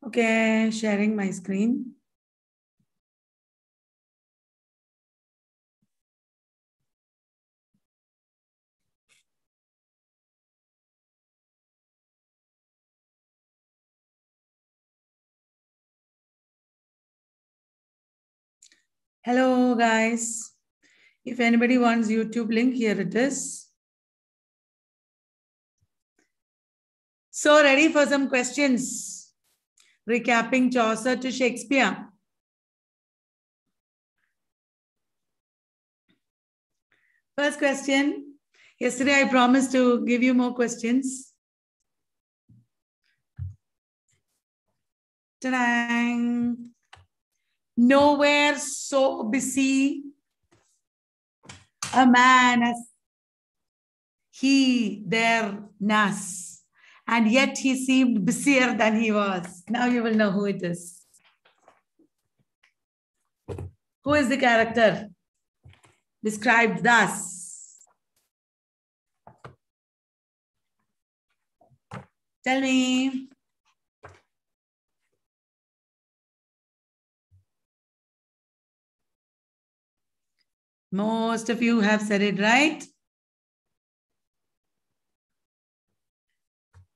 Okay, sharing my screen. Hello, guys. If anybody wants YouTube link, here it is. So, ready for some questions? Recapping Chaucer to Shakespeare. First question. Yesterday, I promised to give you more questions. Ta-da! Nowhere so busy a man as he there nas, and yet he seemed busier than he was. Now you will know who it is. Who is the character? Described thus. Tell me. Most of you have said it right.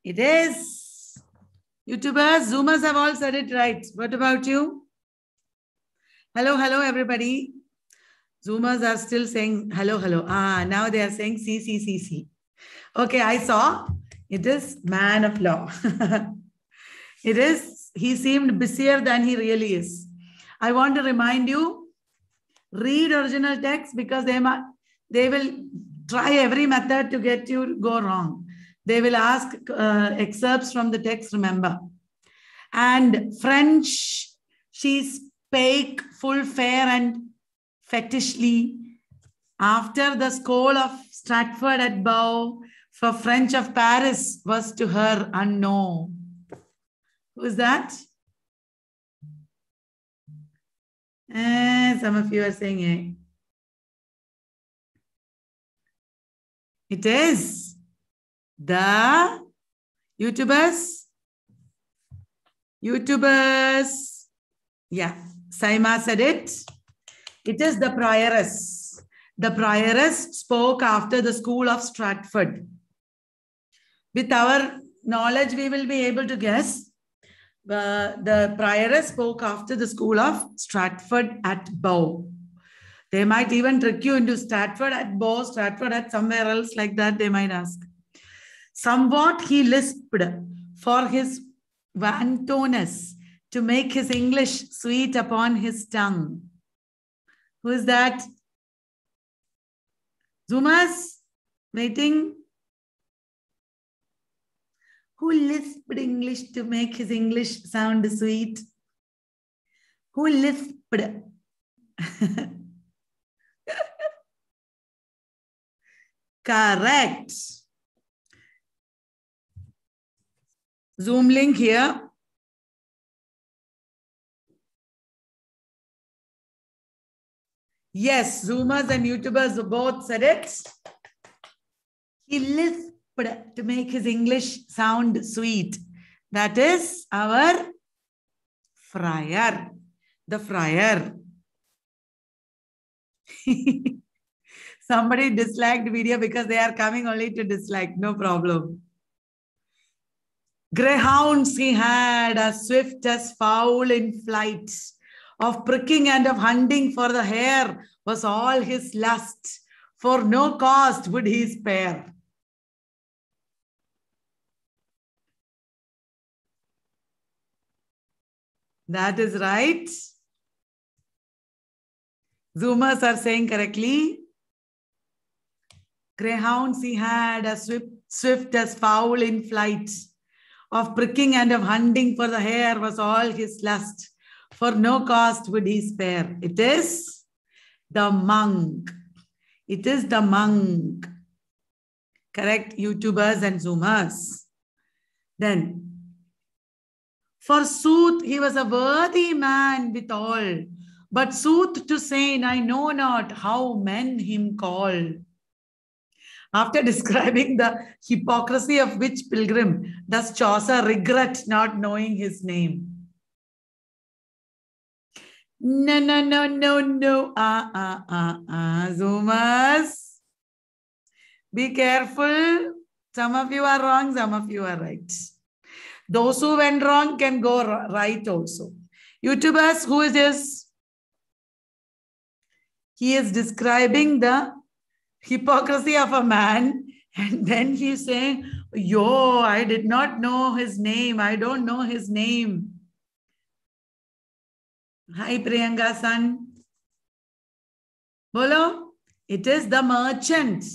It is. YouTubers, Zoomers have all said it right. What about you? Hello, hello, everybody. Zoomers are still saying hello, hello. Now they are saying C. Okay, I saw. It is man of law. It is. He seemed busier than he really is. I want to remind you, read original text because they will try every method to get you to go wrong. They will ask excerpts from the text, remember. And French, she spake full fair and fetishly. After the school of Stratford at Bow, for French of Paris was to her unknown. Who is that? Some of you are saying it. It is the YouTubers. Yeah, Saima said it. It is the prioress. The prioress spoke after the school of Stratford. With our knowledge, we will be able to guess. The prioress spoke after the school of Stratford at Bow. They might even trick you into Stratford at Bow, Stratford at somewhere else like that, they might ask. Somewhat he lisped for his wantoness to make his English sweet upon his tongue. Who is that? Zoomers? Waiting? Who lisped English to make his English sound sweet? Who lisped? Correct. Zoom link here. Yes, Zoomers and YouTubers both said it. He lisped to make his English sound sweet. That is our friar. The friar. Somebody disliked video because they are coming only to dislike. No problem. Greyhounds he had, as swift as fowl in flight. Of pricking and of hunting for the hare was all his lust. For no cost would he spare. That is right. Zoomers are saying correctly. Greyhounds he had, as swift as fowl in flight. Of pricking and of hunting for the hare was all his lust. For no cost would he spare. It is the monk. It is the monk. Correct, YouTubers and Zoomers. Then, forsooth, he was a worthy man withal. But sooth to say, I know not how men him call. After describing the hypocrisy of which pilgrim does Chaucer regret not knowing his name? No, no, no, no, no. Zoomers. Be careful. Some of you are wrong, some of you are right. Those who went wrong can go right also. YouTubers, who is this? He is describing the hypocrisy of a man, and then he's saying, yo, I did not know his name. I don't know his name. Hi, Priyanka son. Bolo, it is the merchant.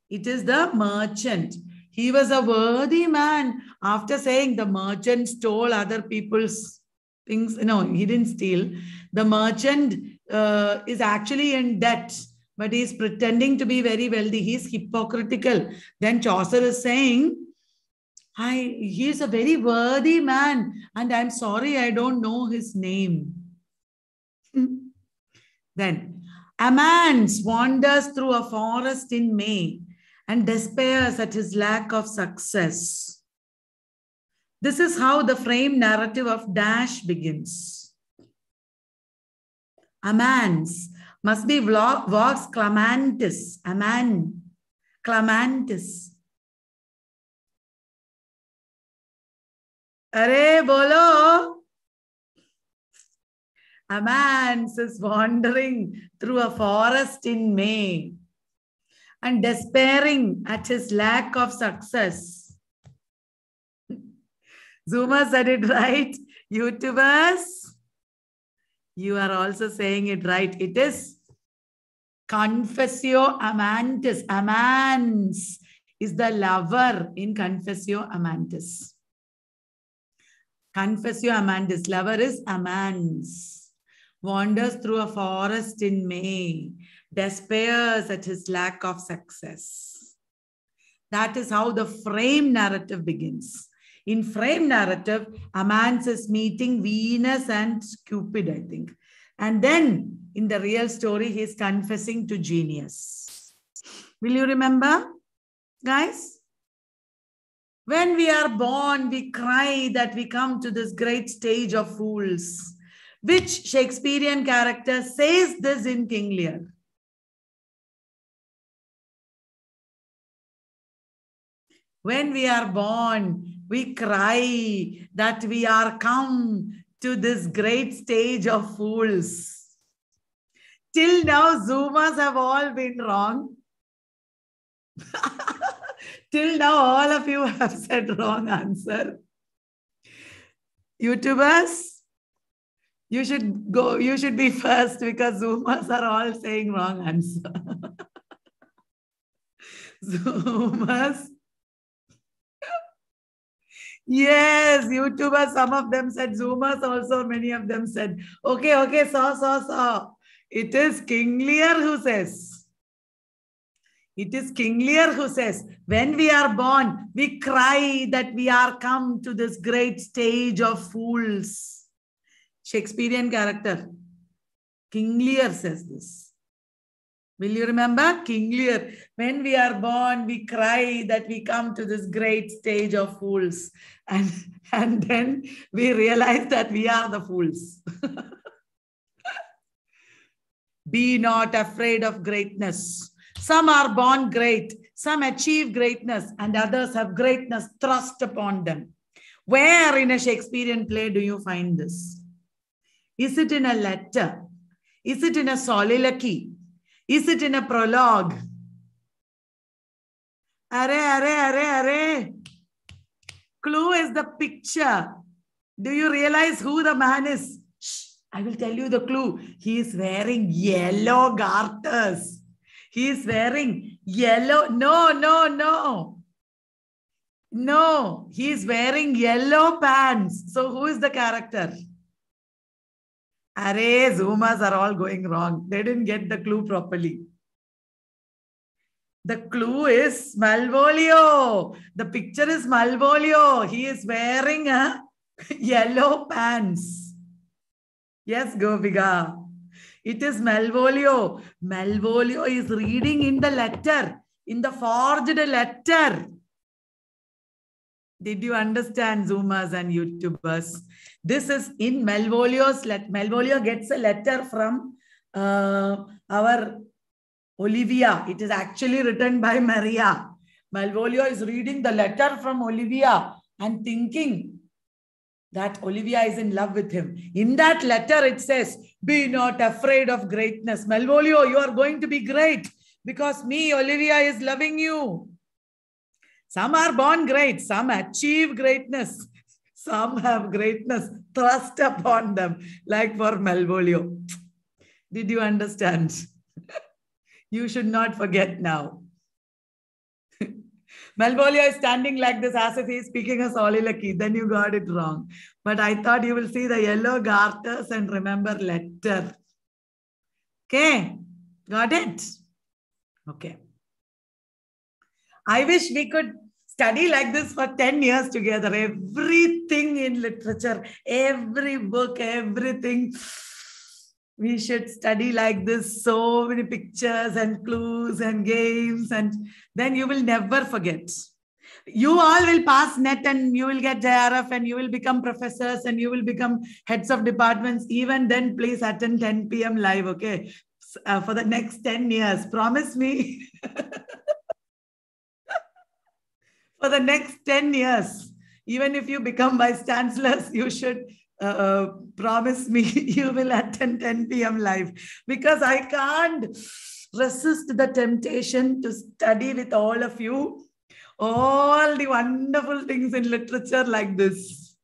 It is the merchant. He was a worthy man. After saying the merchant stole other people's things, no, he didn't steal. The merchant is actually in debt, but he's pretending to be very wealthy. He's hypocritical. Then Chaucer is saying, he is a very worthy man, and I'm sorry I don't know his name. Then, Amance wanders through a forest in May and despairs at his lack of success. This is how the frame narrative of Dash begins. Amance must be vox clamantis. Clamantis. Arey bolo. Amance is wandering through a forest in May and despairing at his lack of success. Zuma said it right. YouTubers, you are also saying it right. It is Confessio Amantis. Amans is the lover in Confessio Amantis. Confessio Amantis. Lover is Amans. Wanders through a forest in May. Despairs at his lack of success. That is how the frame narrative begins. In frame narrative, Amance is meeting Venus and Cupid, I think. And then in the real story, he is confessing to genius. Will you remember, guys? When we are born, we cry that we come to this great stage of fools. Which Shakespearean character says this in King Lear? When we are born, we cry that we are come to this great stage of fools. Till now, Zoomers have all been wrong. Till now, all of you have said wrong answer. YouTubers, you should be first because Zoomers are all saying wrong answer. Zoomers. Yes, YouTubers, some of them said. Zoomers also, many of them said. Okay, saw. It is King Lear who says. It is King Lear who says, when we are born, we cry that we are come to this great stage of fools. Shakespearean character. King Lear says this. Will you remember? King Lear. When we are born, we cry that we come to this great stage of fools. And then we realize that we are the fools. Be not afraid of greatness. Some are born great. Some achieve greatness and others have greatness thrust upon them. Where in a Shakespearean play do you find this? Is it in a letter? Is it in a soliloquy? Is it in a prologue? Arre. Clue is the picture. Do you realize who the man is? Shh, I will tell you the clue. He is wearing yellow garters. He is wearing yellow. No, he is wearing yellow pants. So who is the character? Array, Zoomers are all going wrong. They didn't get the clue properly. The clue is Malvolio. The picture is Malvolio. He is wearing a yellow pants. Yes, Gopiga. It is Malvolio. Malvolio is reading in the letter, in the forged letter. Did you understand, Zoomers and YouTubers? This is in Malvolio's letter. Malvolio gets a letter from our Olivia. It is actually written by Maria. Malvolio is reading the letter from Olivia and thinking that Olivia is in love with him. In that letter, it says, be not afraid of greatness. Malvolio, you are going to be great because me, Olivia, is loving you. Some are born great. Some achieve greatness. Some have greatness thrust upon them, like for Malvolio. Did you understand? You should not forget now. Malvolio is standing like this as if he is speaking a Solilaki. Then you got it wrong. But I thought you will see the yellow garters and remember letter. Okay. Got it? Okay. I wish we could study like this for 10 years together. Everything in literature, every book, everything. We should study like this. So many pictures and clues and games. And then you will never forget. You all will pass NET and you will get JRF and you will become professors and you will become heads of departments. Even then, please attend 10 p.m. live, okay? For the next 10 years. Promise me. For the next 10 years, even if you become vice chancellors, you should promise me you will attend 10 p.m. live, because I can't resist the temptation to study with all of you all the wonderful things in literature like this.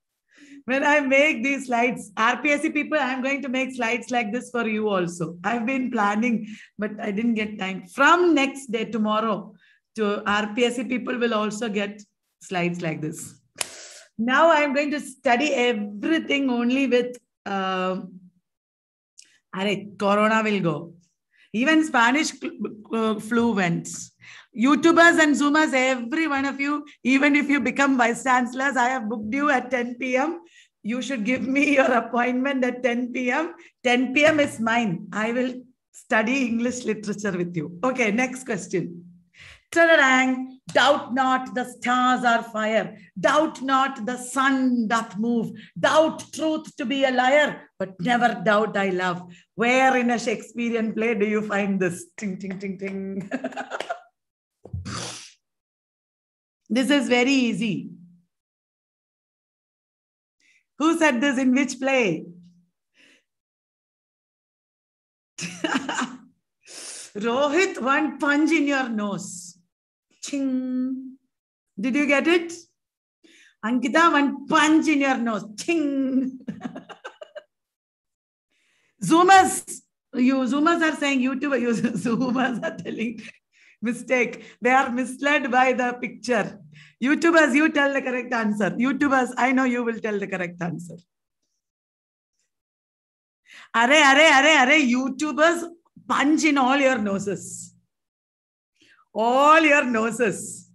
When I make these slides, RPSC people, I'm going to make slides like this for you also. I've been planning, but I didn't get time. From next day, tomorrow, to RPSC people will also get slides like this. Now I'm going to study everything only with Corona will go. Even Spanish flu went. YouTubers and Zoomers, every one of you, even if you become vice chancellors, I have booked you at 10 p.m. You should give me your appointment at 10 p.m. 10 p.m. is mine. I will study English literature with you. Okay, next question. Ta-da-dang. Doubt not the stars are fire. Doubt not the sun doth move. Doubt truth to be a liar, but never doubt thy love. Where in a Shakespearean play do you find this? Ting, ting, ting, ting. This is very easy. Who said this? In which play? Rohit, one punch in your nose. Ching. Did you get it? Ankita, one punch in your nose. Ching. Zoomers, Zoomers are saying YouTuber, Zoomers are telling mistake. They are misled by the picture. YouTubers, you tell the correct answer. YouTubers, I know you will tell the correct answer. Are, YouTubers, punch in all your noses. All your noses.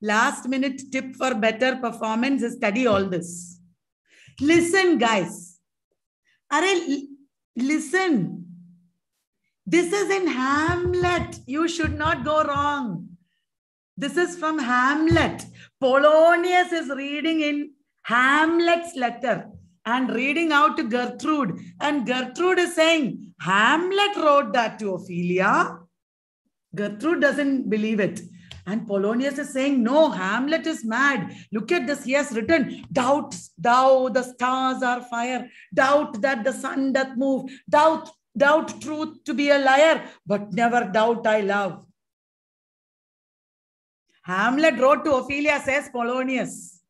Last minute tip for better performance is study all this. Listen, guys. Listen. This is in Hamlet. You should not go wrong. This is from Hamlet. Polonius is reading in Hamlet's letter and reading out to Gertrude. And Gertrude is saying, Hamlet wrote that to Ophelia. Gertrude doesn't believe it. And Polonius is saying, no, Hamlet is mad. Look at this. He has written, doubt thou the stars are fire. Doubt that the sun doth move. Doubt truth to be a liar, but never doubt thy love. Hamlet wrote to Ophelia, says Polonius.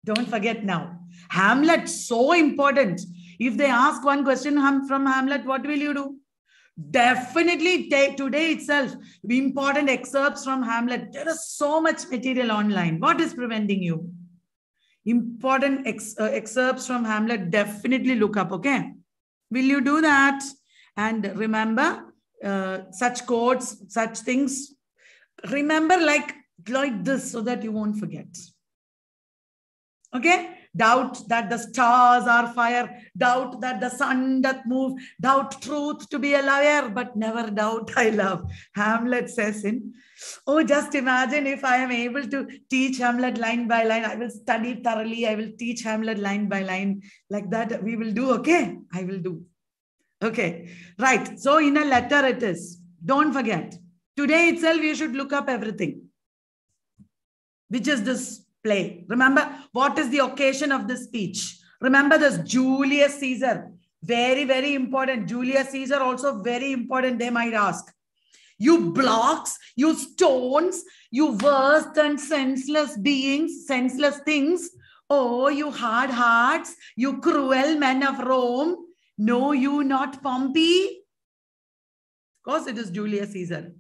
Don't forget now. Hamlet, so important. If they ask one question from Hamlet, what will you do? Definitely take today itself important excerpts from Hamlet. There is so much material online. What is preventing you? Important excerpts from Hamlet, definitely look up, okay? Will you do that? And remember, such quotes, such things, remember like this so that you won't forget. Okay? doubt that the stars are fire, doubt that the sun doth move, doubt truth to be a liar, but never doubt I love. Hamlet says in, oh, just imagine if I am able to teach Hamlet line by line. I will study thoroughly. I will teach Hamlet line by line. Like that we will do, okay? I will do. Okay, right. So in a letter it is. Don't forget. Today itself you should look up everything. Which is this play? Remember, what is the occasion of this speech? Remember this, Julius Caesar. Very, very important. Julius Caesar also very important, they might ask. You blocks, you stones, you worse than senseless beings, senseless things. Oh, you hard hearts, you cruel men of Rome. Know you not Pompey? Of course, it is Julius Caesar.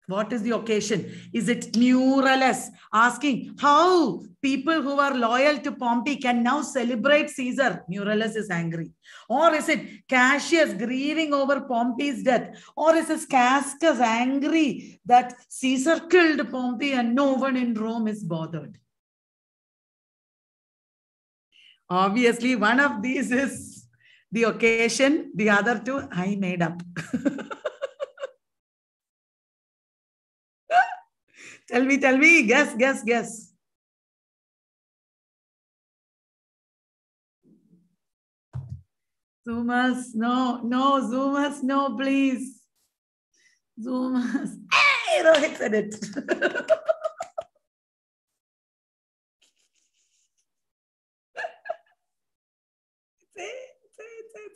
What is the occasion? Is it Murallus asking how people who are loyal to Pompey can now celebrate Caesar? Murallus is angry. Or is it Cassius grieving over Pompey's death? Or is it Cascus angry that Caesar killed Pompey and no one in Rome is bothered? Obviously, one of these is the occasion. The other two, I made up. Tell me, guess. Zoomas, no, Zoomas, no, please. Zoomas. Hey, Rohit said it.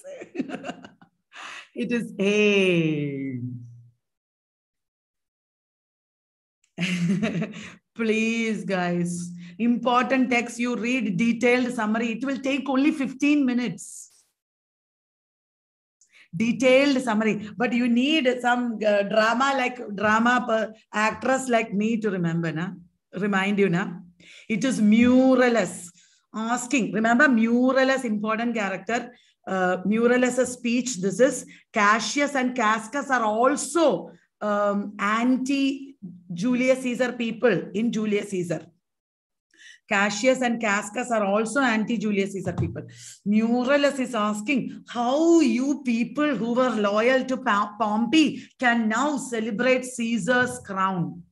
say. It is A. Please, guys. Important text, you read detailed summary. It will take only 15 minutes. Detailed summary. But you need some drama actress like me to remember, na? Remind you, na? It is Murallus asking. Remember, Murallus, important character. Murallus' speech. This is Cassius and Cascus are also anti-Julius Caesar people in Julius Caesar. Cassius and Cascus are also anti-Julius Caesar people. Murallus is asking how you people who were loyal to Pompey can now celebrate Caesar's crown.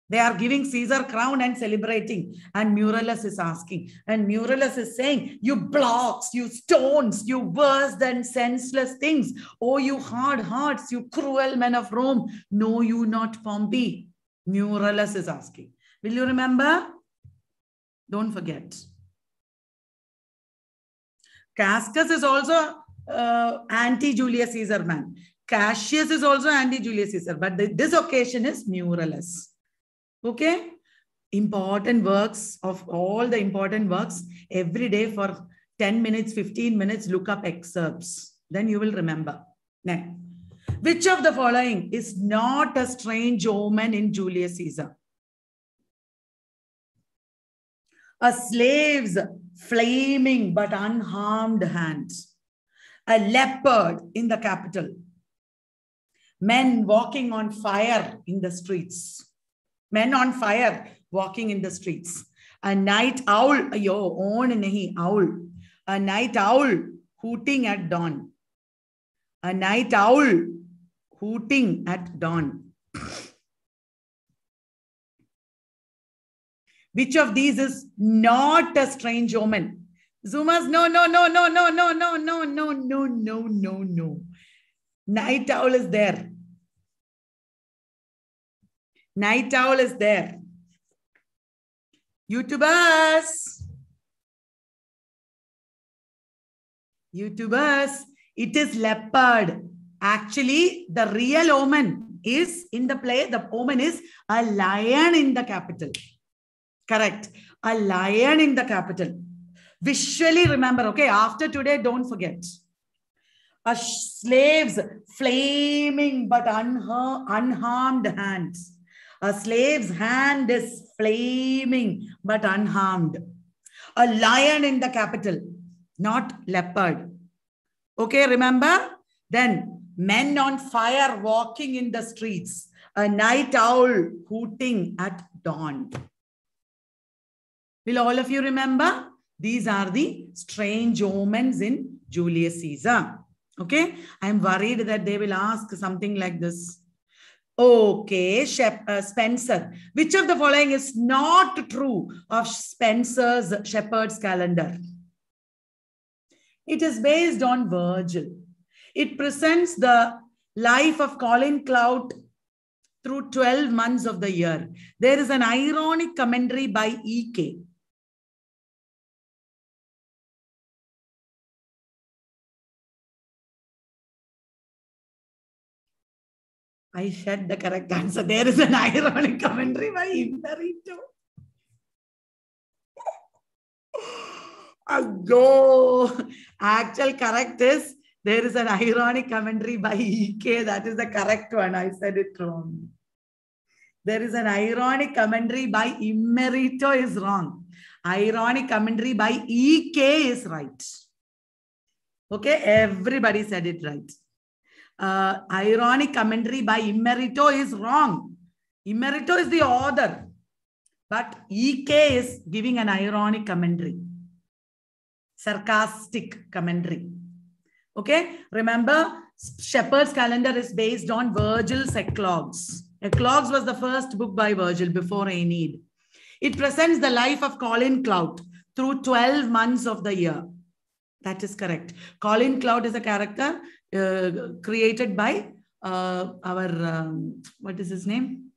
They are giving Caesar crown and celebrating. And Murallus is asking. And Murallus is saying, you blocks, you stones, you worse than senseless things. Oh, you hard hearts, you cruel men of Rome. Know you not Pompey? Murallus is asking. Will you remember? Don't forget. Cascus is also anti-Julius Caesar man. Cassius is also anti-Julius Caesar. But this occasion is Murallus. Okay, important works, of all the important works, every day for 10 minutes, 15 minutes, look up excerpts. Then you will remember. Now, which of the following is not a strange omen in Julius Caesar? A slave's flaming but unharmed hands. A leopard in the Capitol. Men walking on fire in the streets. Men on fire walking in the streets. A night owl, owl. A night owl hooting at dawn. A night owl hooting at dawn. Which of these is not a strange omen? Zoomas, no. Night owl is there. Night owl is there. YouTubers, it is leopard. Actually, the real omen is in the play. The omen is a lion in the Capitol. Correct. A lion in the Capitol. Visually remember, okay? After today, don't forget. A slave's flaming but unharmed hands. A slave's hand is flaming but unharmed. A lion in the Capitol, not leopard. Okay, remember? Then men on fire walking in the streets. A night owl hooting at dawn. Will all of you remember? These are the strange omens in Julius Caesar. Okay, I'm worried that they will ask something like this. Okay, Spencer. Which of the following is not true of Spencer's Shepherd's Calendar? It is based on Virgil. It presents the life of Colin Clout through 12 months of the year. There is an ironic commentary by E.K. I said the correct answer. There is an ironic commentary by Imperito. Go. Actual correct is there is an ironic commentary by E.K. That is the correct one. I said it wrong. There is an ironic commentary by Immerito is wrong. Ironic commentary by E.K. is right. Okay, everybody said it right. Ironic commentary by Immerito is wrong. Immerito is the author, but E.K. is giving an ironic commentary, sarcastic commentary. Okay, remember, Shepherd's Calendar is based on Virgil's Eclogues. Eclogues was the first book by Virgil before Aeneid. It presents the life of Colin Clout through 12 months of the year. That is correct. Colin Clout is a character created by what is his name?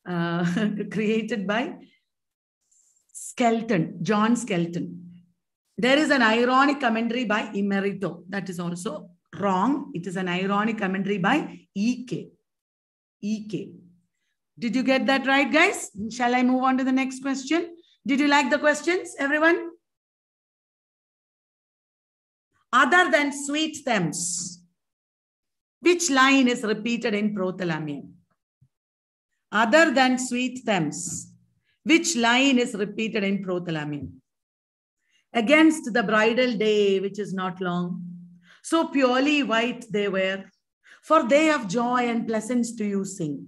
Created by Skelton, John Skelton. There is an ironic commentary by Immerito. That is also wrong. It is an ironic commentary by E.K. E.K. Did you get that right, guys? Shall I move on to the next question? Did you like the questions, everyone? Other than Sweet Thames, which line is repeated in Prothalamion? Other than Sweet Thames, which line is repeated in Prothalamion? Against the bridal day, which is not long, so purely white they were, for they of joy and pleasance to you sing.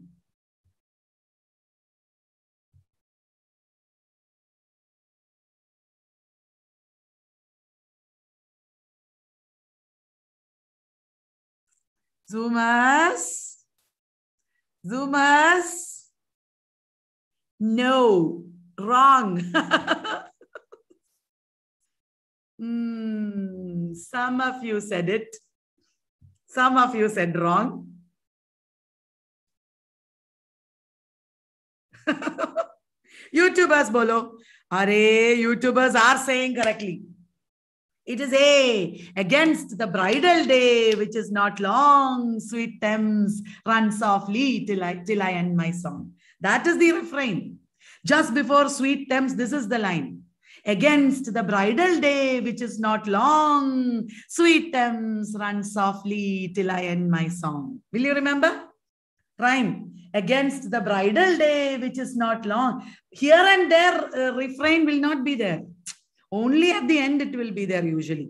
Zoomers? Zoomers? No, wrong. Some of you said it. Some of you said wrong. YouTubers bolo. Are YouTubers are saying correctly. It is A. Against the bridal day, which is not long, sweet Thames, run softly till I end my song. That is the refrain. Just before Sweet Thames, this is the line. Against the bridal day, which is not long, sweet Thames, run softly till I end my song. Will you remember? Rhyme. Against the bridal day, which is not long. Here and there, refrain will not be there. Only at the end it will be there usually.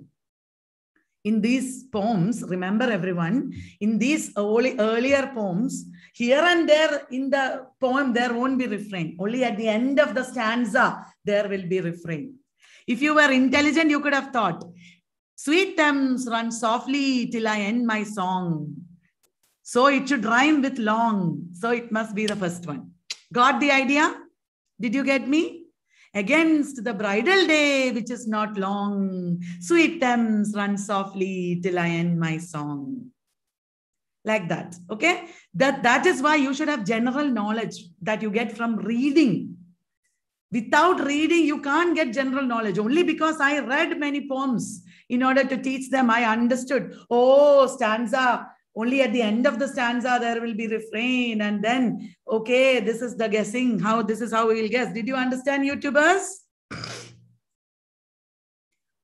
In these poems, remember everyone, in these earlier poems, here and there in the poem, there won't be refrain. Only at the end of the stanza, there will be refrain. If you were intelligent, you could have thought, sweet Thames, run softly till I end my song. So it should rhyme with long. So it must be the first one. Got the idea? Did you get me? Against the bridal day, which is not long, sweet Thames, run softly till I end my song. Like that, okay? That is why you should have general knowledge that you get from reading. Without reading, you can't get general knowledge. Only because I read many poems in order to teach them, I understood, oh, stanza, only at the end of the stanza, there will be refrain. And then, okay, this is the guessing. This is how we will guess. Did you understand, YouTubers?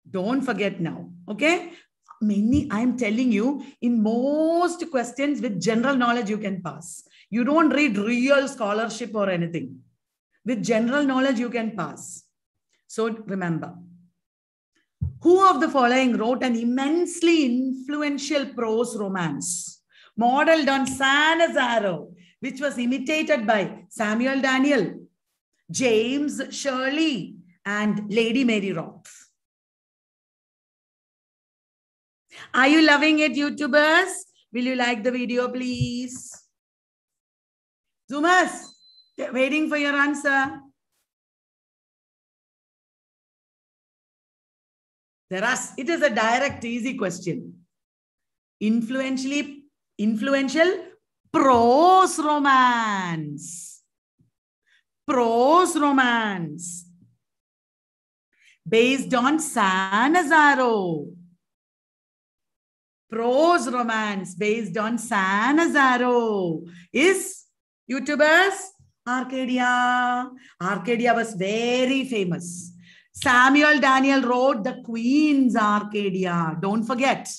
Don't forget now, okay? I'm telling you, in most questions with general knowledge, you can pass. You don't read real scholarship or anything. With general knowledge, you can pass. So remember, who of the following wrote an immensely influential prose romance modeled on Sannazaro, which was imitated by Samuel Daniel, James Shirley, and Lady Mary Roth. Are you loving it, YouTubers? Will you like the video, please? Zoomers, waiting for your answer. It is a direct, easy question. Influential prose romance. Prose romance. Based on Sannazaro. Prose romance based on Sannazaro is, YouTubers, Arcadia. Arcadia was very famous. Samuel Daniel wrote The Queen's Arcadia. Don't forget.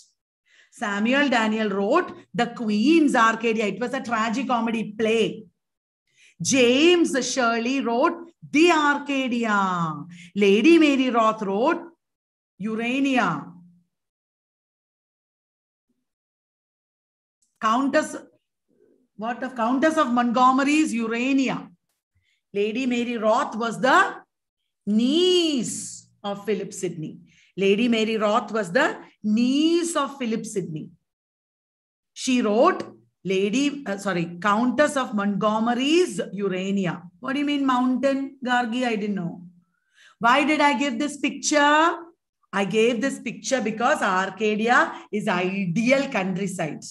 Samuel Daniel wrote The Queen's Arcadia. It was a tragicomedy play. James Shirley wrote The Arcadia. Lady Mary Roth wrote Urania. Countess of Montgomery's Urania. Lady Mary Roth was the niece of Philip Sidney. Lady Mary Roth was the niece of Philip Sidney. She wrote Countess of Montgomery's Urania. What do you mean mountain, Gargi? I didn't know. Why did I give this picture? I gave this picture because Arcadia is ideal countryside.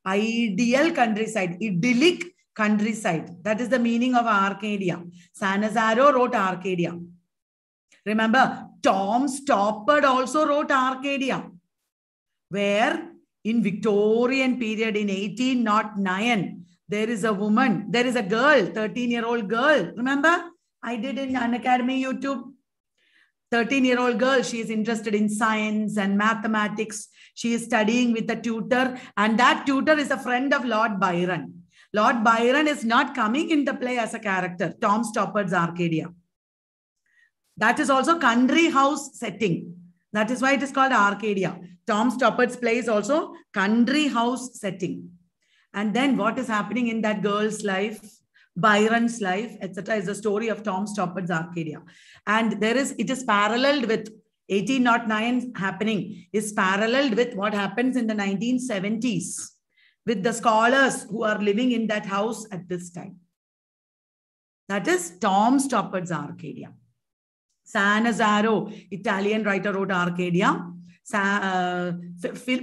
Ideal countryside, idyllic countryside. That is the meaning of Arcadia. Sannazaro wrote Arcadia. Remember, Tom Stoppard also wrote Arcadia, where in Victorian period in 1809, there is a woman, there is a girl, 13-year-old girl. Remember, I did in Unacademy YouTube. 13-year-old girl, she is interested in science and mathematics. She is studying with a tutor, and that tutor is a friend of Lord Byron. Lord Byron is not coming in the play as a character. Tom Stoppard's Arcadia. That is also country house setting. That is why it is called Arcadia. Tom Stoppard's play is also country house setting. And then what is happening in that girl's life, Byron's life, etc., is the story of Tom Stoppard's Arcadia. And it is paralleled with 1809 happening, is paralleled with what happens in the 1970s with the scholars who are living in that house at this time. That is Tom Stoppard's Arcadia. Sannazaro, Italian writer, wrote Arcadia.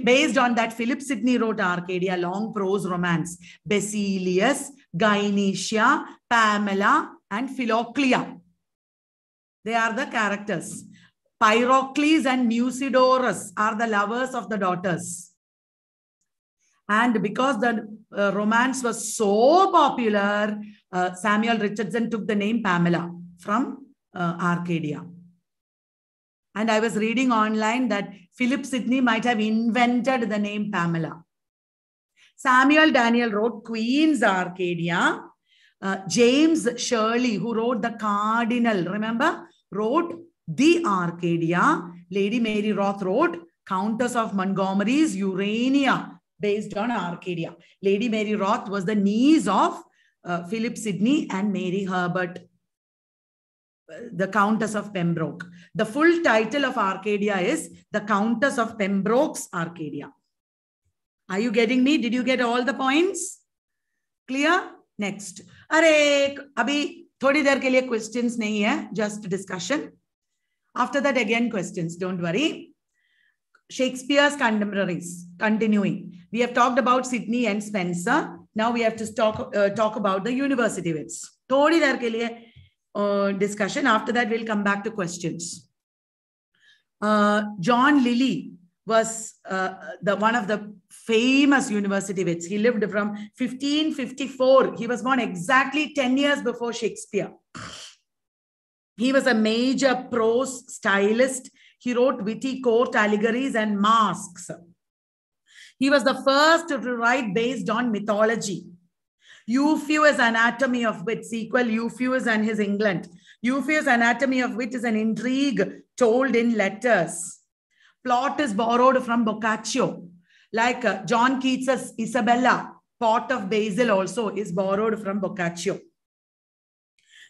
Based on that, Philip Sidney wrote Arcadia, long prose romance. Basilius, Gynecia, Pamela, and Philoclea. They are the characters. Pyrocles and Musidorus are the lovers of the daughters. And because the romance was so popular, Samuel Richardson took the name Pamela from Arcadia. And I was reading online that Philip Sidney might have invented the name Pamela. Samuel Daniel wrote Queen's Arcadia. James Shirley, who wrote The Cardinal, remember, wrote The Arcadia. Lady Mary Roth wrote Countess of Montgomery's Urania, based on Arcadia. Lady Mary Roth was the niece of Philip Sidney and Mary Herbert, the Countess of Pembroke. The full title of Arcadia is The Countess of Pembroke's Arcadia. Are you getting me? Did you get all the points? Clear? Next. Arey, abhi thodi der ke liye questions nahi hai, just discussion. After that, again questions, don't worry. Shakespeare's contemporaries, continuing. We have talked about Sidney and Spenser. Now we have to talk about the university wits. Thodi der ke liye discussion. After that, we'll come back to questions. John Lilly was one of the famous university wits. He lived from 1554. He was born exactly 10 years before Shakespeare. He was a major prose stylist. He wrote witty court allegories and masques. He was the first to write based on mythology. Euphues' Anatomy of Wit, sequel Euphues and His England. Euphues' Anatomy of Wit is an intrigue told in letters. Plot is borrowed from Boccaccio. Like John Keats's Isabella, Pot of Basil also is borrowed from Boccaccio.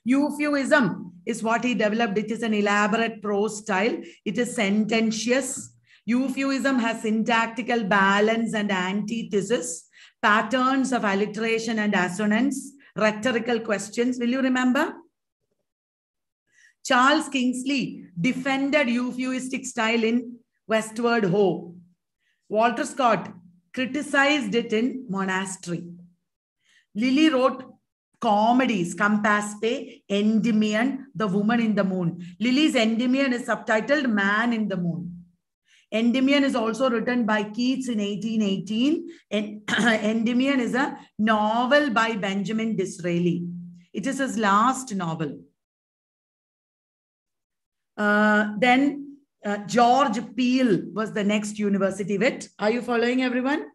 Euphuism is what he developed. It is an elaborate prose style. It is sententious. Euphuism has syntactical balance and antithesis, patterns of alliteration and assonance, rhetorical questions. Will you remember? Charles Kingsley defended euphuistic style in Westward Ho. Walter Scott criticized it in Monastery. Lily wrote comedies, Campaspe, Endymion, The Woman in the Moon. Lily's Endymion is subtitled Man in the Moon. Endymion is also written by Keats in 1818. Endymion is a novel by Benjamin Disraeli. It is his last novel. Then George Peele was the next university wit. Are you following, everyone?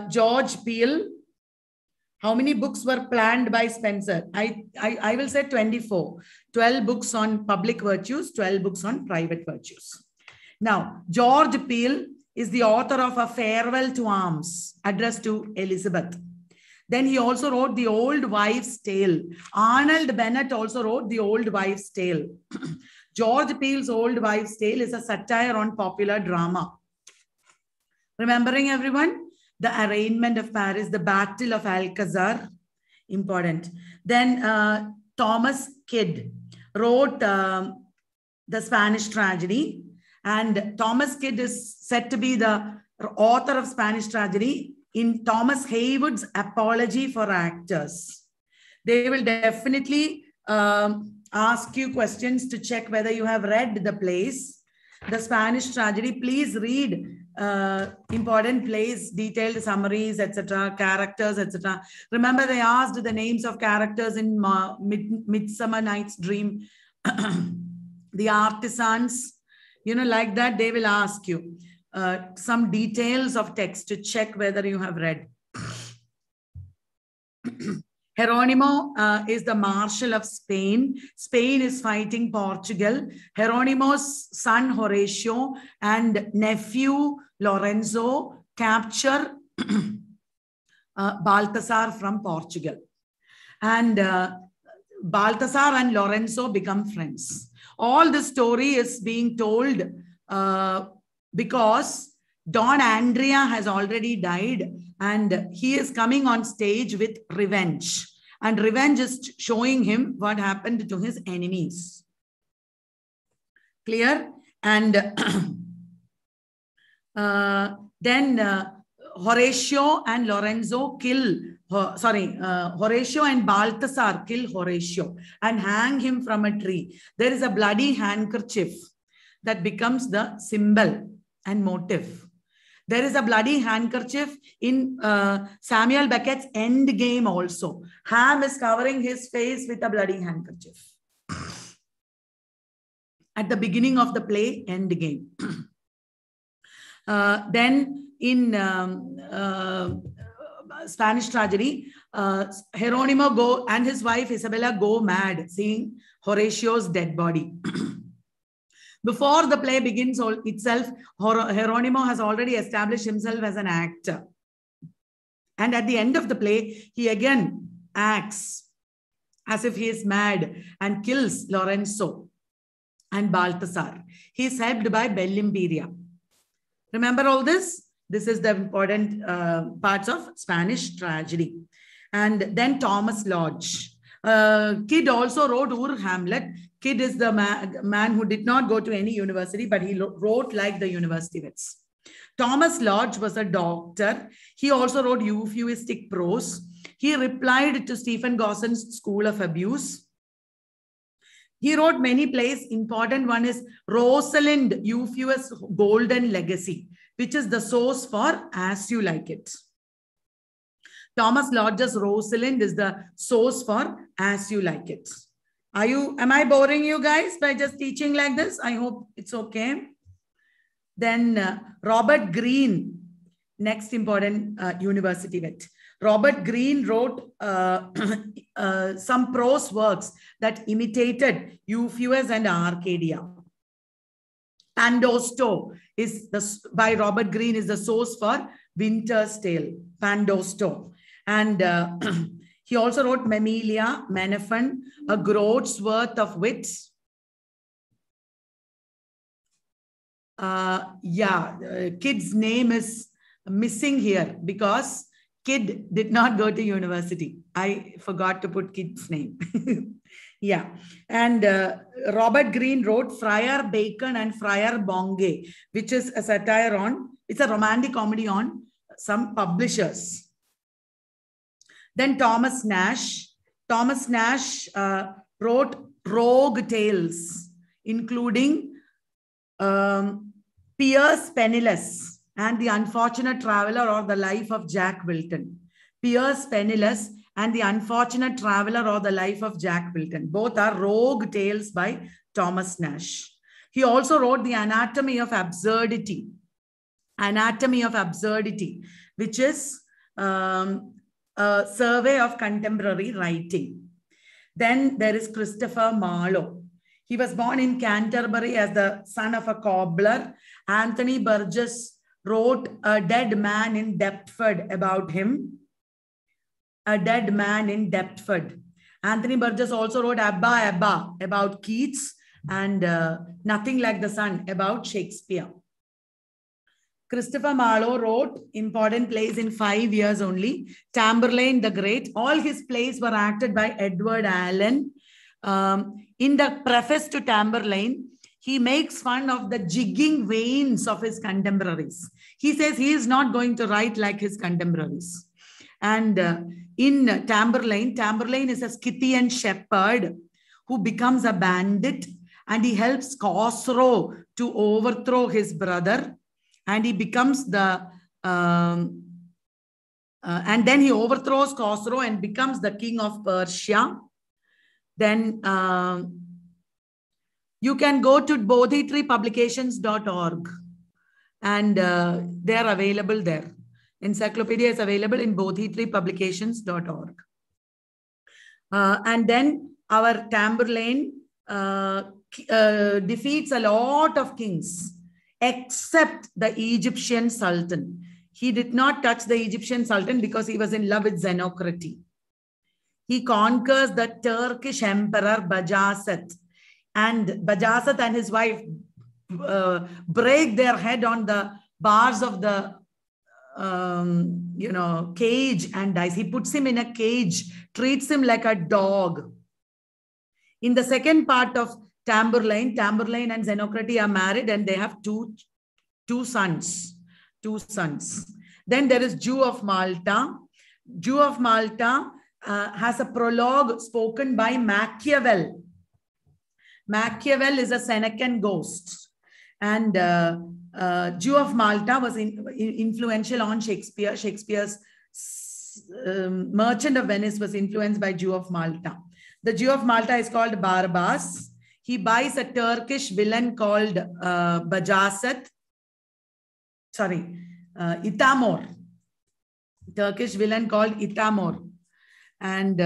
George Peele. How many books were planned by Spencer? I will say 24. 12 books on public virtues, 12 books on private virtues. Now, George Peele is the author of A Farewell to Arms, addressed to Elizabeth. Then he also wrote The Old Wives' Tale. Arnold Bennett also wrote The Old Wives' Tale. George Peele's Old Wives' Tale is a satire on popular drama. Remembering, everyone? The Arraignment of Paris, the Battle of Alcazar, important. Then Thomas Kidd wrote The Spanish Tragedy. And Thomas Kidd is said to be the author of Spanish Tragedy in Thomas Haywood's Apology for Actors. They will definitely ask you questions to check whether you have read the plays. The Spanish Tragedy, please read important plays, detailed summaries, etc., characters, etc. Remember, they asked the names of characters in Midsummer Night's Dream. The artisans, you know, like that, they will ask you some details of text to check whether you have read. Geronimo is the Marshal of Spain. Spain is fighting Portugal. Geronimo's son Horatio and nephew Lorenzo capture Balthasar from Portugal. And Balthasar and Lorenzo become friends. All the story is being told because Don Andrea has already died and he is coming on stage with revenge. And revenge is showing him what happened to his enemies. Clear? And then Horatio and Lorenzo kill, Horatio and Balthasar kill Horatio and hang him from a tree. There is a bloody handkerchief that becomes the symbol and motive. There is a bloody handkerchief in Samuel Beckett's End Game also. Ham is covering his face with a bloody handkerchief. At the beginning of the play, End Game. Then in Spanish Tragedy, Geronimo and his wife Isabella go mad seeing Horatio's dead body. Before the play begins itself, Geronimo has already established himself as an actor. And at the end of the play, he again acts as if he is mad and kills Lorenzo and Balthasar. He is helped by Bellimperia. Remember all this? This is the important parts of Spanish Tragedy. And then Thomas Lodge. Kidd also wrote Ur Hamlet. Kidd is the man who did not go to any university, but he wrote like the university wits. Thomas Lodge was a doctor. He also wrote euphuistic prose. He replied to Stephen Gosson's School of Abuse. He wrote many plays. Important one is Rosalind Euphues' Golden Legacy, which is the source for As You Like It. Thomas Lodge's Rosalind is the source for As You Like It. Am I boring you guys by just teaching like this? I hope it's okay. Then Robert Greene, next important university wit. Robert Greene wrote some prose works that imitated Euphues and Arcadia. Pandosto is by Robert Greene is the source for Winter's Tale. Pandosto. And He also wrote Mammalia, Menaphon, A Groat's Worth of Wit. Kid's name is missing here because kid did not go to university. I forgot to put kid's name. Yeah. And Robert Greene wrote Friar Bacon and Friar Bungay, which is a satire on, it's a romantic comedy on some publishers. Then Thomas Nash. Thomas Nash wrote rogue tales, including Piers Penniless and The Unfortunate Traveler or the Life of Jack Wilton. Piers Penniless and The Unfortunate Traveler or the Life of Jack Wilton. Both are rogue tales by Thomas Nash. He also wrote The Anatomy of Absurdity. Anatomy of Absurdity, which is a survey of contemporary writing. Then there is Christopher Marlowe. He was born in Canterbury as the son of a cobbler. Anthony Burgess wrote A Dead Man in Deptford about him. A Dead Man in Deptford. Anthony Burgess also wrote Abba Abba about Keats and Nothing Like the Sun about Shakespeare. Christopher Marlowe wrote important plays in 5 years only. Tamburlaine the Great. All his plays were acted by Edward Allen. In the preface to Tamburlaine, he makes fun of the jigging veins of his contemporaries. He says he is not going to write like his contemporaries. And in Tamburlaine, Tamburlaine is a Scythian shepherd who becomes a bandit, and he helps Khosrow to overthrow his brother. And he becomes the, and then he overthrows Khosrow and becomes the king of Persia. Then you can go to bodhitreepublications.org and they are available there. Encyclopedia is available in bodhitreepublications.org. And then our Tamburlaine defeats a lot of kings except the Egyptian Sultan. He did not touch the Egyptian Sultan because he was in love with Xenocrates. He conquers the Turkish emperor Bajazet, and Bajazet and his wife break their head on the bars of the cage and dies. He puts him in a cage, treats him like a dog. In the second part of Tamburlaine and Xenocrates are married and they have two sons. Then there is Jew of Malta. Jew of Malta has a prologue spoken by Machiavel. Machiavel is a Senecan ghost. And Jew of Malta was influential on Shakespeare. Shakespeare's Merchant of Venice was influenced by Jew of Malta. The Jew of Malta is called Barbas. He buys a Turkish villain called Itamor. Turkish villain called Itamor. And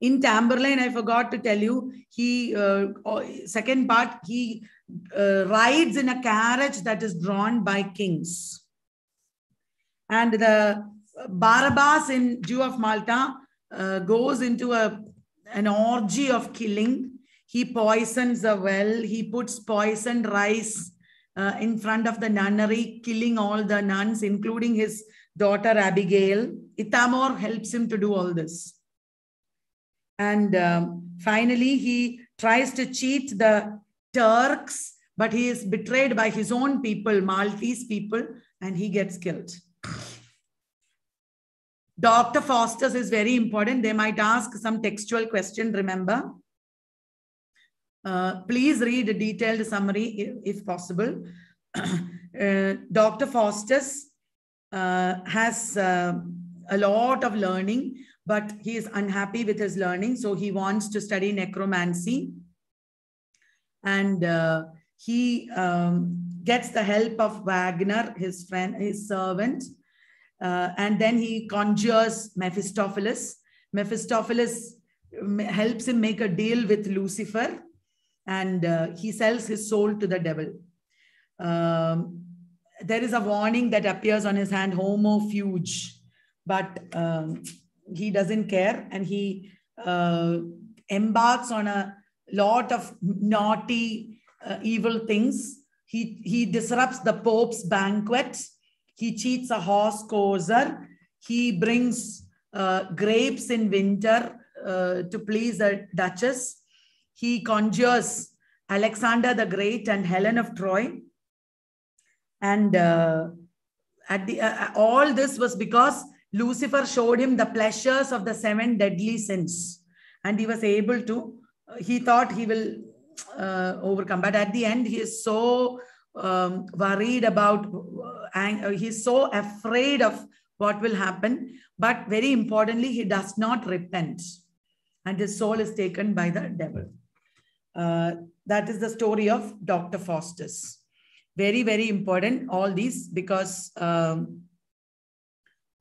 in Tamburlaine, I forgot to tell you, he, second part, he rides in a carriage that is drawn by kings. And the Barabbas in Jew of Malta goes into an orgy of killing. He poisons a well. He puts poisoned rice in front of the nunnery, killing all the nuns, including his daughter Abigail. Itamor helps him to do all this. And finally, he tries to cheat the Turks, but he is betrayed by his own people, Maltese people, and he gets killed. Dr. Faustus is very important. They might ask some textual question, remember. Please read a detailed summary if possible. Dr. Faustus has a lot of learning, but he is unhappy with his learning. So he wants to study necromancy. And he gets the help of Wagner, his friend, his servant. And then he conjures Mephistopheles. Mephistopheles helps him make a deal with Lucifer, and he sells his soul to the devil. there is a warning that appears on his hand, homofuge, but he doesn't care, and he embarks on a lot of naughty, evil things. He disrupts the Pope's banquet. He cheats a horse courser. He brings grapes in winter to please the Duchess. He conjures Alexander the Great and Helen of Troy. And all this was because Lucifer showed him the pleasures of the 7 deadly sins. And he was able to, he thought he will overcome. But at the end, he is so worried about, he's so afraid of what will happen. But very importantly, he does not repent. And his soul is taken by the devil. That is the story of Dr. Faustus. Very, very important, all these, because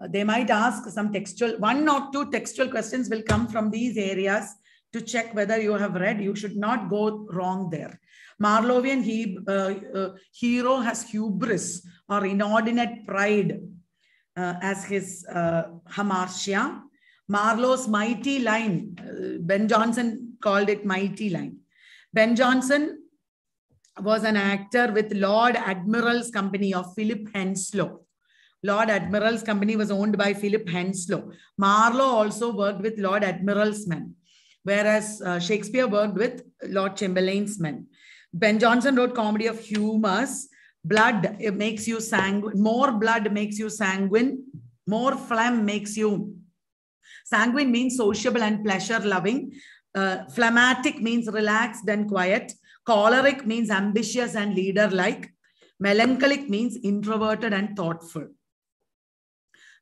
they might ask some textual, 1 or 2 textual questions will come from these areas to check whether you have read. You should not go wrong there. Marlovian hero has hubris or inordinate pride as his hamartia. Marlowe's mighty line, Ben Jonson called it mighty line. Ben Jonson was an actor with Lord Admiral's company of Philip Henslowe. Lord Admiral's company was owned by Philip Henslowe. Marlowe also worked with Lord Admiral's men, whereas Shakespeare worked with Lord Chamberlain's men. Ben Jonson wrote comedy of humors. Blood, it makes you sanguine. More blood makes you sanguine. More phlegm makes you... Sanguine means sociable and pleasure-loving. Phlegmatic means relaxed and quiet. Choleric means ambitious and leader-like. Melancholic means introverted and thoughtful.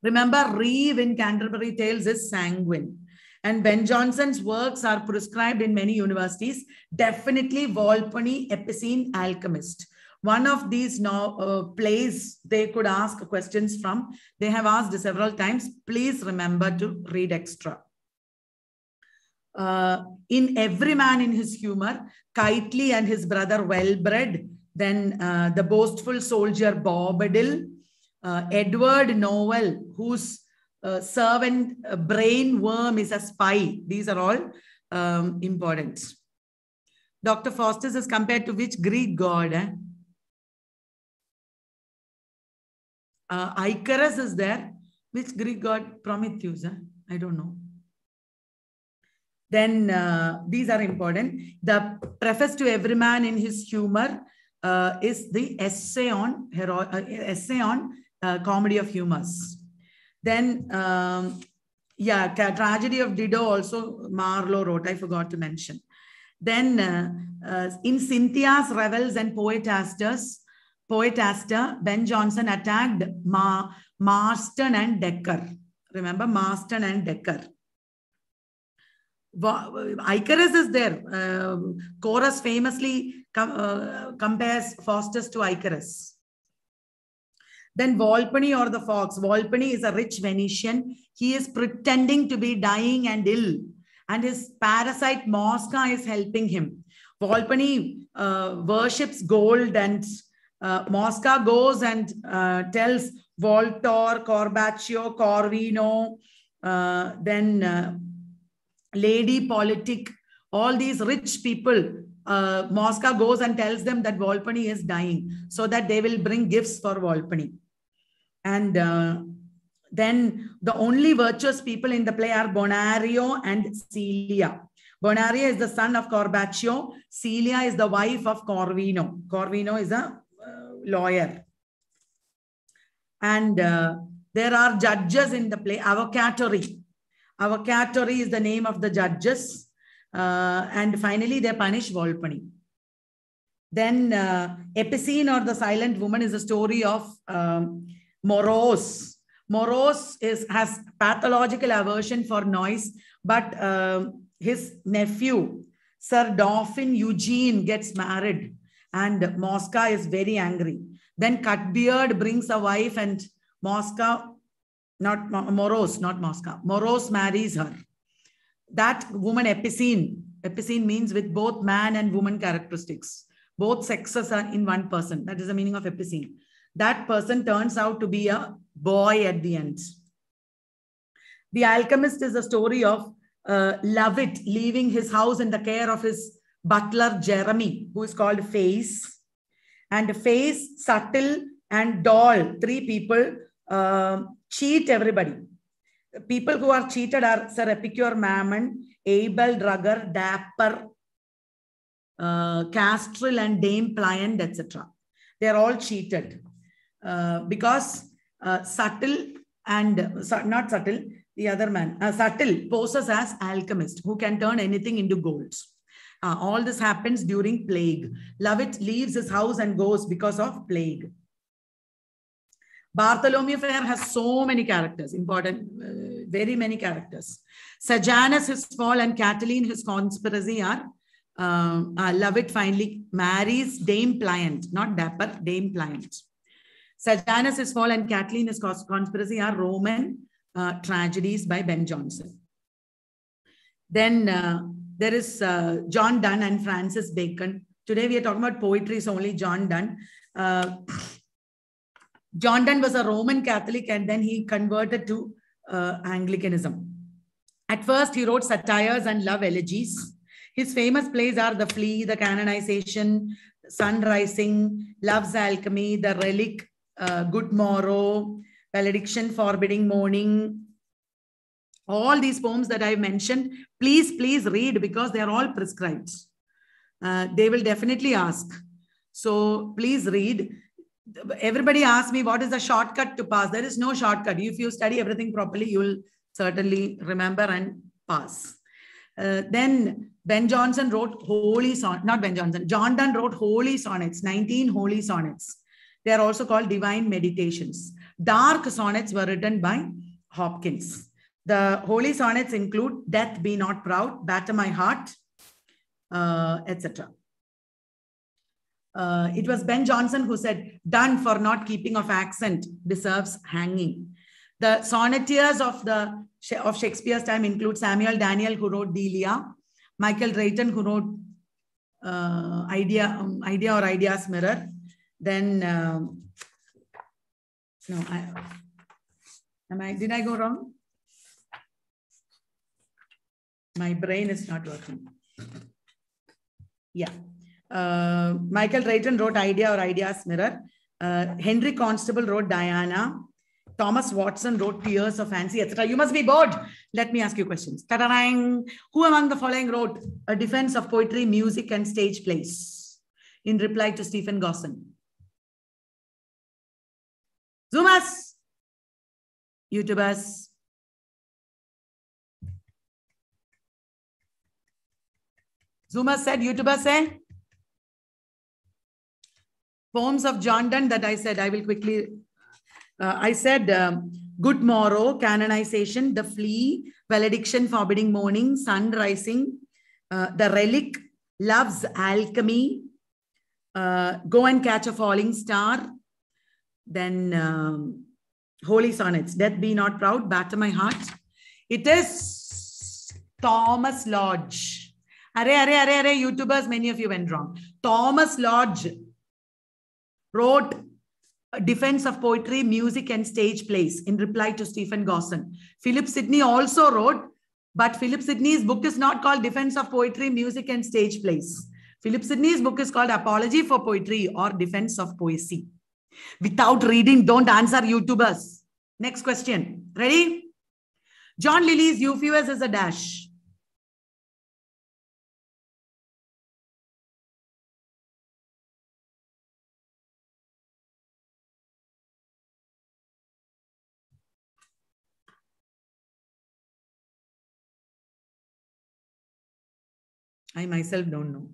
Remember, Reeve in Canterbury Tales is sanguine. And Ben Jonson's works are prescribed in many universities. Definitely Volpone, Epicene, Alchemist. One of these plays they could ask questions from. They have asked several times. Please remember to read extra. In Every Man in His Humor, Kitely and his brother Wellbred, then the boastful soldier Bobadil, Edward Noel, whose servant brain worm is a spy. These are all important. Dr. Faustus is compared to which Greek god? Icarus is there. Which Greek god? Prometheus? I don't know. Then these are important. The preface to Every Man in His Humor is the essay on comedy of humors. Then, Tragedy of Dido also Marlowe wrote. I forgot to mention. Then in Cynthia's Revels and Poetaster, Ben Jonson attacked Marston and Dekker. Remember Marston and Dekker. Icarus is there. Chorus famously compares Faustus to Icarus. Then Volpone or the fox. Volpone is a rich Venetian. He is pretending to be dying and ill, and his parasite Mosca is helping him. Volpone worships gold, and Mosca goes and tells Voltaire, Corbaccio, Corvino, then Lady Politic, all these rich people. Mosca goes and tells them that Volpone is dying, so that they will bring gifts for Volpone. And then the only virtuous people in the play are Bonario and Celia. Bonario is the son of Corbaccio. Celia is the wife of Corvino. Corvino is a lawyer. And there are judges in the play. Avvocatori. Avvocatori is the name of the judges. And finally, they punish Volpone. Then Epicene or the Silent Woman is a story of Morose. Morose has pathological aversion for noise, but his nephew, Sir Dauphin Eugene, gets married, and Mosca is very angry. Then Cutbeard brings a wife, and Mosca, Morose marries her. That woman, Epicene means with both man and woman characteristics. Both sexes are in one person. That is the meaning of Epicene. that person turns out to be a boy at the end. The Alchemist is a story of Lovett leaving his house in the care of his butler Jeremy, who is called Face. And Face, Subtle, and Doll, three people cheat everybody. People who are cheated are Sir Epicure Mammon, Abel Drugger, Dapper, Castril, and Dame Pliant, etc. They are all cheated because Subtle and not Subtle, the other man, Subtle poses as alchemist who can turn anything into gold. All this happens during plague. Lovett leaves his house and goes because of plague. Bartholomew Fair has so many characters, important, very many characters. Sejanus, his fall, and Catiline, his conspiracy are Lovett finally marries Dame Pliant, not Dapper, Dame Pliant. Sejanus, his fall, and Catiline, his conspiracy are Roman tragedies by Ben Jonson. Then there is John Donne and Francis Bacon. Today we are talking about poetry, so only John Donne. John Donne was a Roman Catholic and then he converted to Anglicanism. At first, he wrote satires and love elegies. His famous plays are The Flea, The Canonization, Sun Rising, Love's Alchemy, The Relic, Good Morrow, Valediction, Forbidding Morning. All these poems that I mentioned, please read because they are all prescribed. They will definitely ask. So please read. Everybody asks me, what is the shortcut to pass? There is no shortcut. If you study everything properly, you will certainly remember and pass. Then Ben Jonson wrote holy sonnets, not Ben Jonson, John Donne wrote holy sonnets, 19 holy sonnets. They are also called divine meditations. Dark sonnets were written by Hopkins. The holy sonnets include Death Be Not Proud, Batter My Heart, etc. It was Ben Jonson who said, Donne for not keeping of accent deserves hanging. The sonnetiers of Shakespeare's time include Samuel Daniel, who wrote Delia, Michael Drayton, who wrote Idea or Idea's Mirror. Then, did I go wrong? My brain is not working. Yeah. Michael Drayton wrote Idea or Idea's Mirror. Henry Constable wrote Diana. Thomas Watson wrote Tears of Fancy, etc. You must be bored. Let me ask you questions. Ta-da-dang. Who among the following wrote A Defense of Poetry, Music, and Stage Plays? In reply to Stephen Gosson. Zoomers. YouTubers. Zoomers said, YouTubers say. Poems of John Donne that I said, I will quickly. I said Good Morrow, Canonization, The Flea, Valediction, Forbidding Morning, Sun Rising, The Relic, Love's Alchemy, Go and Catch a Falling Star, then Holy Sonnets, Death Be Not Proud, Batter My Heart. It is Thomas Lodge. Array, YouTubers, many of you went wrong. Thomas Lodge wrote A Defense of Poetry, Music, and Stage Plays in reply to Stephen Gosson. Philip Sidney also wrote, but Philip Sidney's book is not called Defense of Poetry, Music, and Stage Plays. Philip Sidney's book is called Apology for Poetry or Defense of Poesy. Without reading, don't answer, YouTubers. Next question. Ready? John Lilly's Euphues is a dash. I myself don't know.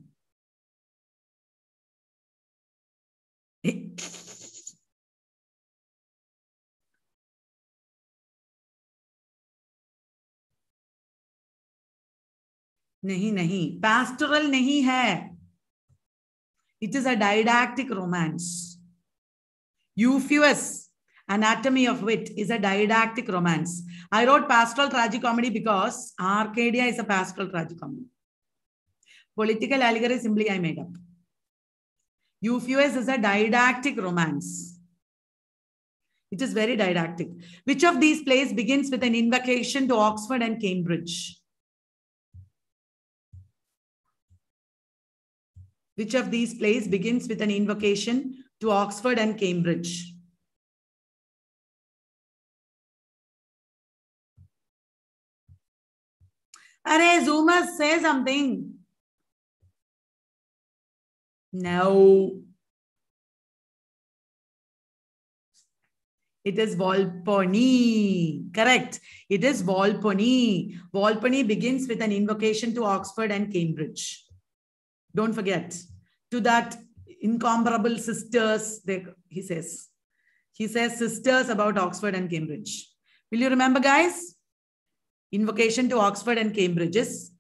नहीं, pastoral नहीं है. It is a didactic romance. Euphues, Anatomy of Wit, is a didactic romance. I wrote pastoral tragicomedy because Arcadia is a pastoral tragicomedy. Political allegory simply I made up. Euphues is a didactic romance. It is very didactic. Which of these plays begins with an invocation to Oxford and Cambridge? Which of these plays begins with an invocation to Oxford and Cambridge? Arey, Zoomers, say something. No. It is Volpone. Correct. It is Volpone. Volpone begins with an invocation to Oxford and Cambridge. Don't forget. To that incomparable sisters, he says. He says sisters about Oxford and Cambridge. Will you remember, guys? Invocation to Oxford and Cambridge is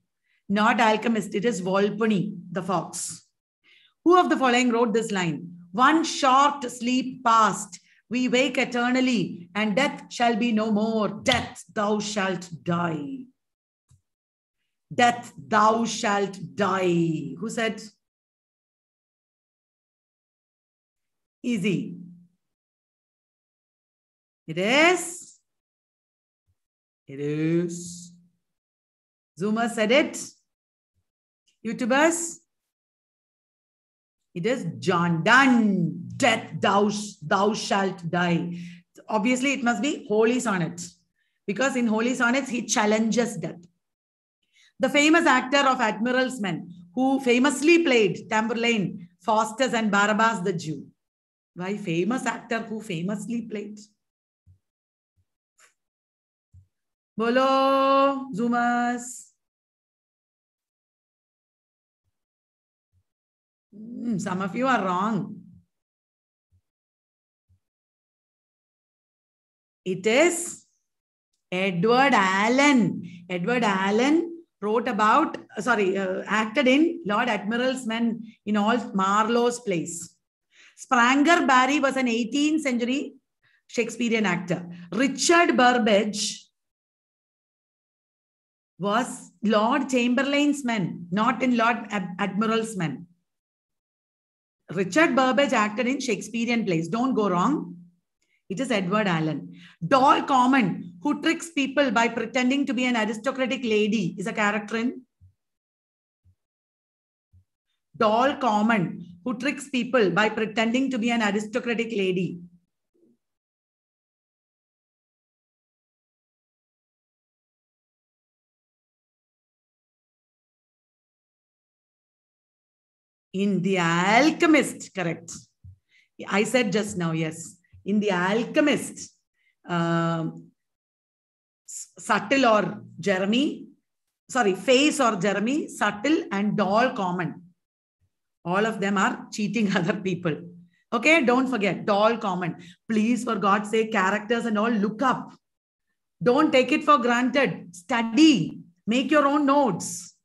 not alchemist. It is Volpone, the fox. Who of the following wrote this line? One short sleep past, we wake eternally, and death shall be no more. Death, thou shalt die. Death, thou shalt die. Who said? Easy. It is. It is. Zoomer said it. YouTubers. It is John Donne. Death, thou shalt die. Obviously, it must be Holy Sonnet. Because in Holy Sonnets, he challenges death. The famous actor of Admiral's Men, who famously played Tamburlaine, Faustus, and Barabbas the Jew. Why famous actor who famously played? Bolo, Zoomers. Some of you are wrong. It is Edward Allen. Edward Allen wrote about, acted in Lord Admiral's Men in all Marlowe's plays. Spranger Barry was an 18th century Shakespearean actor. Richard Burbage was Lord Chamberlain's Men, not in Lord Admiral's Men. Richard Burbage acted in Shakespearean plays. Don't go wrong. It is Edward Allen. Doll Common, who tricks people by pretending to be an aristocratic lady, is a character in Doll Common, who tricks people by pretending to be an aristocratic lady. In The Alchemist, correct. I said just now, yes. In The Alchemist, Subtle or Jeremy, Face or Jeremy, Subtle and Doll Common. All of them are cheating other people. Okay, don't forget, Doll Common. Please, for God's sake, characters and all, look up. Don't take it for granted. Study. Make your own notes.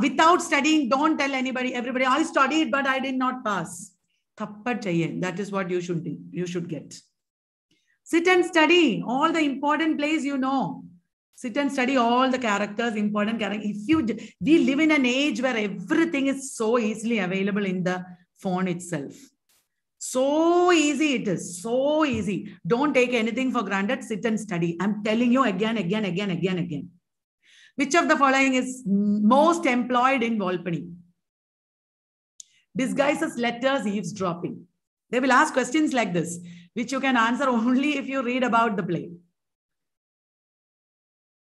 Without studying, don't tell everybody, I studied, but I did not pass. That is what you should do. You should get. Sit and study all the important plays you know. Sit and study all the characters, important characters. We live in an age where everything is so easily available in the phone itself. So easy it is. So easy. Don't take anything for granted. Sit and study. I'm telling you again. Which of the following is most employed in Volpone? Disguises, letters, eavesdropping. They will ask questions like this, which you can answer only if you read about the play.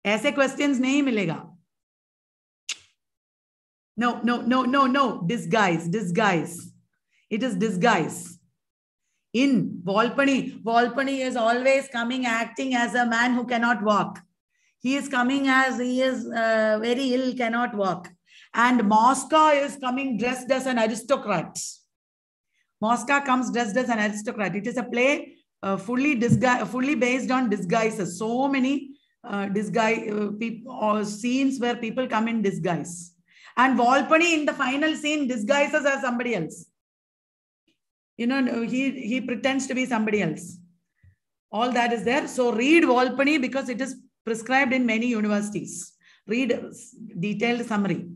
ऐसे questions नहीं मिलेगा. No. Disguise. It is disguise. In Volpone is always coming acting as a man who cannot walk. He is coming as he is very ill, cannot walk. And Mosca is coming dressed as an aristocrat. Mosca comes dressed as an aristocrat. It is a play fully based on disguises. So many scenes where people come in disguise. And Volpone in the final scene disguises as somebody else. You know, he pretends to be somebody else. All that is there. So read Volpone because it is prescribed in many universities. Read detailed summary.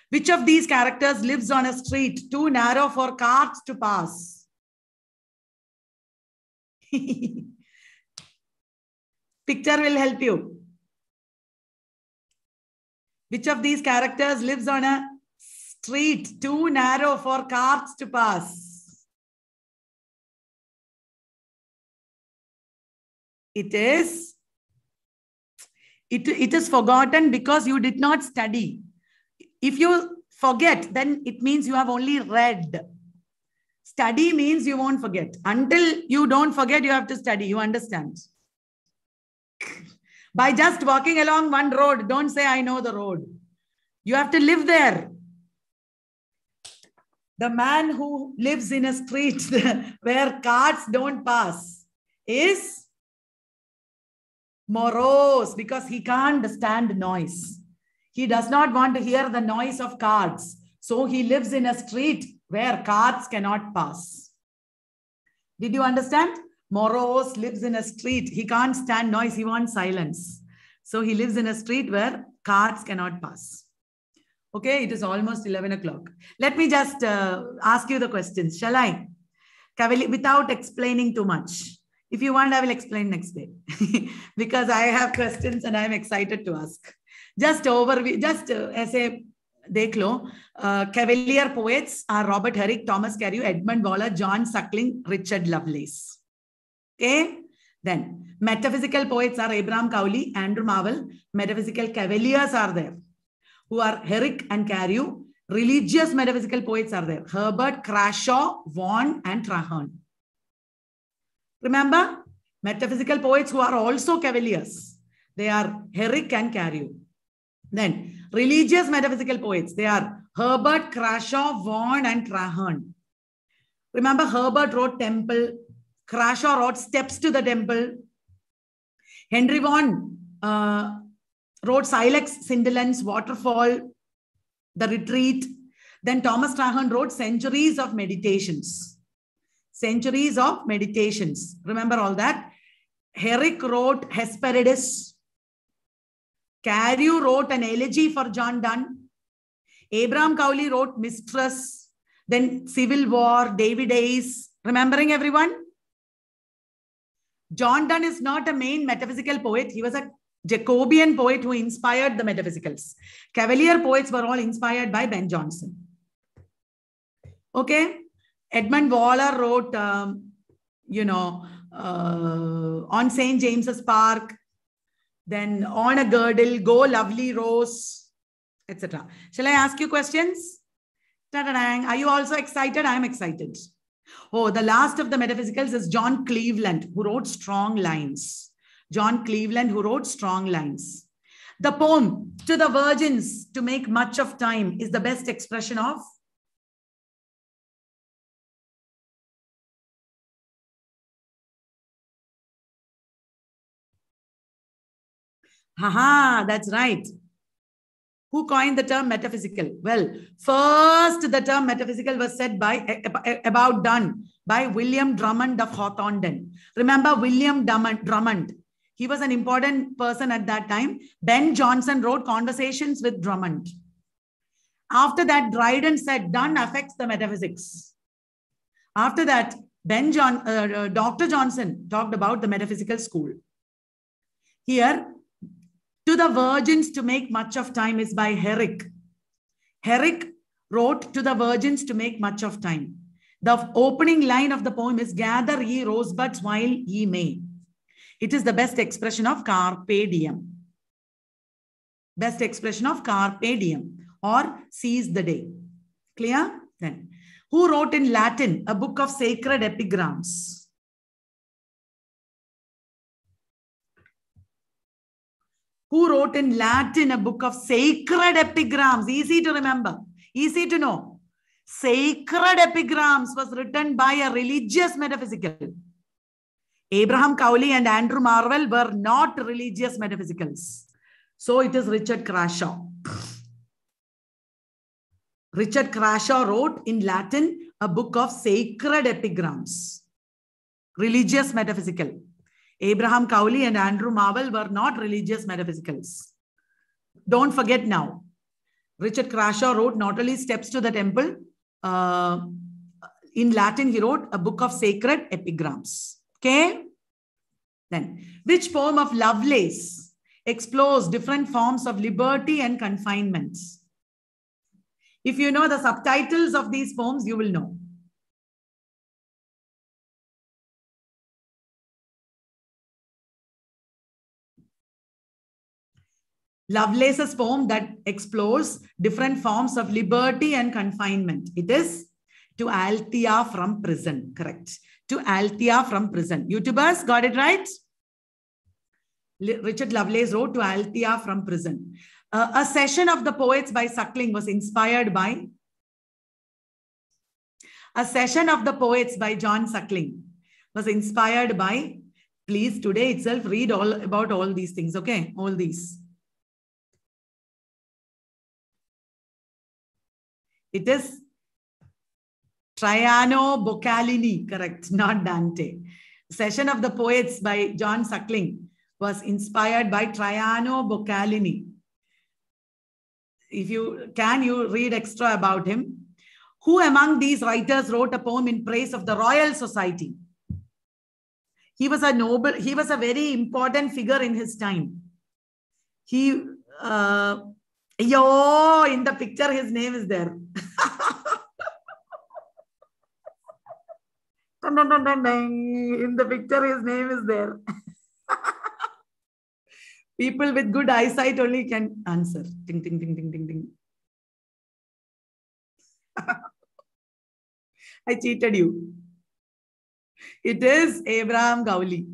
Which of these characters lives on a street too narrow for carts to pass? Picture will help you. Which of these characters lives on a street too narrow for cars to pass? It is forgotten because you did not study. If you forget, then it means you have only read. Study means you won't forget. Until you don't forget, you have to study. You understand? By just walking along one road, don't say, I know the road. You have to live there. The man who lives in a street where cars don't pass is morose because he can't stand noise. He does not want to hear the noise of cars. So he lives in a street where cars cannot pass. Did you understand? Morose lives in a street. He can't stand noise. He wants silence. So he lives in a street where cars cannot pass. Okay, it is almost 11 o'clock. Let me just ask you the questions. Shall I? Without explaining too much. If you want, I will explain next day. Because I have questions and I am excited to ask. Just overview, just as a dekh lo, Cavalier poets are Robert Herrick, Thomas Carreau, Edmund Waller, John Suckling, Richard Lovelace. Okay. Then metaphysical poets are Abraham Cowley, Andrew Marvell. Metaphysical cavaliers are there, who are Herrick and Carreau. Religious metaphysical poets are there, Herbert, Crashaw, Vaughan, and Traherne. Remember, metaphysical poets who are also cavaliers. They are Herrick and Carreau. Then religious metaphysical poets. They are Herbert, Crashaw, Vaughan, and Traherne. Remember, Herbert wrote Temple. Crashaw wrote Steps to the Temple. Henry Vaughan wrote Silex, Cinderlands, Waterfall, The Retreat. Then Thomas Traherne wrote Centuries of Meditations. Centuries of Meditations. Remember all that? Herrick wrote Hesperides. Carreau wrote an elegy for John Donne. Abraham Cowley wrote Mistress. Then Civil War, David Hayes. Remembering everyone? John Donne is not a main metaphysical poet. He was a Jacobean poet who inspired the metaphysicals. Cavalier poets were all inspired by Ben Jonson. Okay. Edmund Waller wrote, On St. James's Park. Then On a Girdle, Go Lovely Rose, etc. Shall I ask you questions? Ta-da-dang. Are you also excited? I am excited. Oh, the last of the metaphysicals is John Cleveland, who wrote Strong Lines. John Cleveland, who wrote Strong Lines. The poem, To the Virgins to Make Much of Time, is the best expression of? Haha, that's right. Who coined the term metaphysical? Well, first the term metaphysical was said about Donne by William Drummond of Hawthornden. Remember William Drummond? He was an important person at that time. Ben Jonson wrote Conversations with Drummond. After that, Dryden said Donne affects the metaphysics. After that, Dr. Johnson talked about the metaphysical school. Here, To the Virgins to Make Much of Time is by Herrick. Herrick wrote To the Virgins to Make Much of Time. The opening line of the poem is, Gather ye rosebuds while ye may. It is the best expression of carpe diem. Best expression of carpe diem or seize the day. Clear? Then, who wrote in Latin a book of sacred epigrams? Who wrote in Latin a book of sacred epigrams? Easy to remember. Easy to know. Sacred epigrams was written by a religious metaphysical. Abraham Cowley and Andrew Marvell were not religious metaphysicals. So it is Richard Crashaw. Richard Crashaw wrote in Latin a book of sacred epigrams. Religious metaphysical. Abraham Cowley and Andrew Marvell were not religious metaphysicals. Don't forget now. Richard Crashaw wrote not only Steps to the Temple. In Latin, he wrote a book of sacred epigrams. Okay? Then, which poem of Lovelace explores different forms of liberty and confinement? If you know the subtitles of these poems, you will know. Lovelace's poem that explores different forms of liberty and confinement. It is To Althea from Prison. Correct. To Althea from Prison. YouTubers got it right? Richard Lovelace wrote To Althea from Prison. A session of the poets by Suckling was inspired by. A session of the poets by John Suckling was inspired by. Please, today itself, read all about all these things. Okay, all these. It is Traiano Boccalini, correct, not Dante. Session of the Poets by John Suckling was inspired by Traiano Boccalini. If you can, you read extra about him. Who among these writers wrote a poem in praise of the Royal Society? He was a noble, he was a very important figure in his time. He, in the picture, his name is there. In the picture, his name is there. People with good eyesight only can answer. Ding, ding, ding, ding, ding, ding. I cheated you. It is Abraham Cowley.